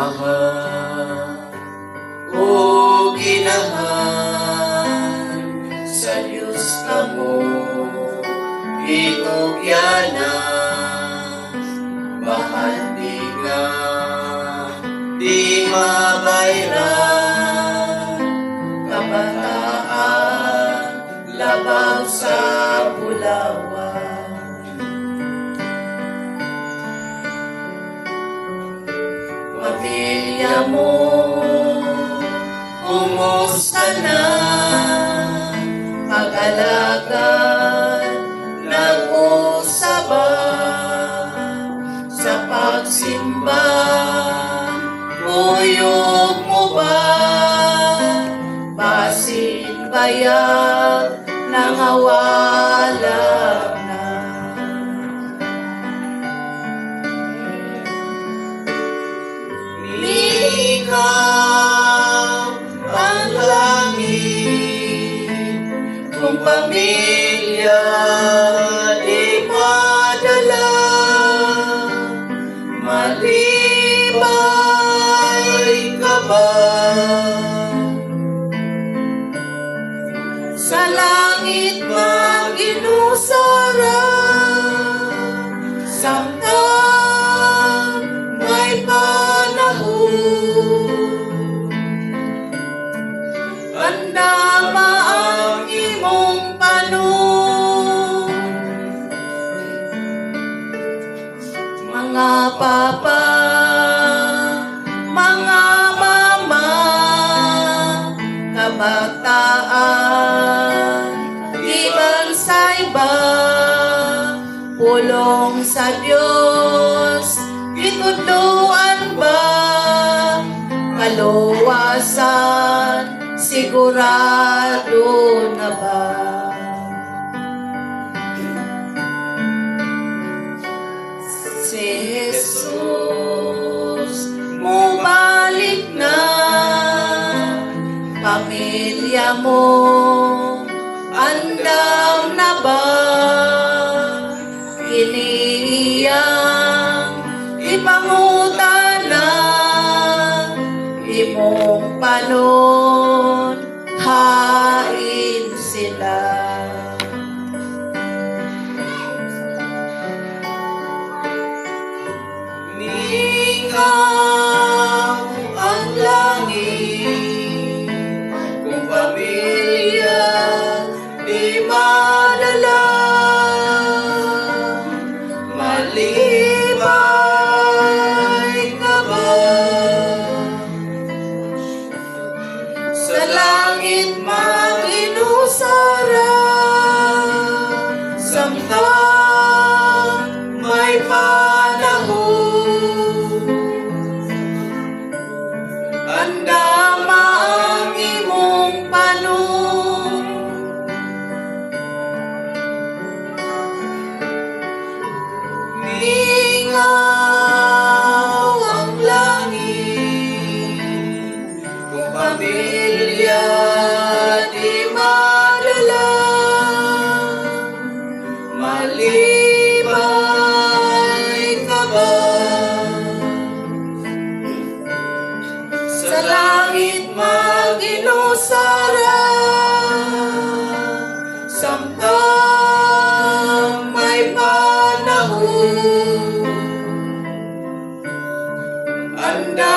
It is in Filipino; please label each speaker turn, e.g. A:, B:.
A: mahal o ginahan sa Diyos kamo gitugyanan, bahandigan di mabayran, kabataan labaw sa Bulawan. Pamilya mo, kumusta na? Pag-alagad, nag-usaba sa pagsimba, uyog mo ba? Basin bayag, nangawala na. Ikaw ang langit, kung pamilya di madala, malibay ka ba? Sa langit mag-inusara, samtang may panahon, andama ang imong panon. Mga papa, mga mama, kabataan, ibang sa iba, pulong sa Diyos, itudluan ba? Kaluwasan, sigurado na ba? Si Jesus, mubalik na, pamilya mo, andam na ba? Kiniyang ipangutana, imong panon, hain sila. Ikaw ang langit, kung pamilya di madala, malibay ka ba? Sa langit mag-inusara, samtang may panahon, andama ang imong panon. Ikaw ang langit, kung pamilya di madala, malibay ka ba? Sa langit mag-inusara, samtang may panahon, anda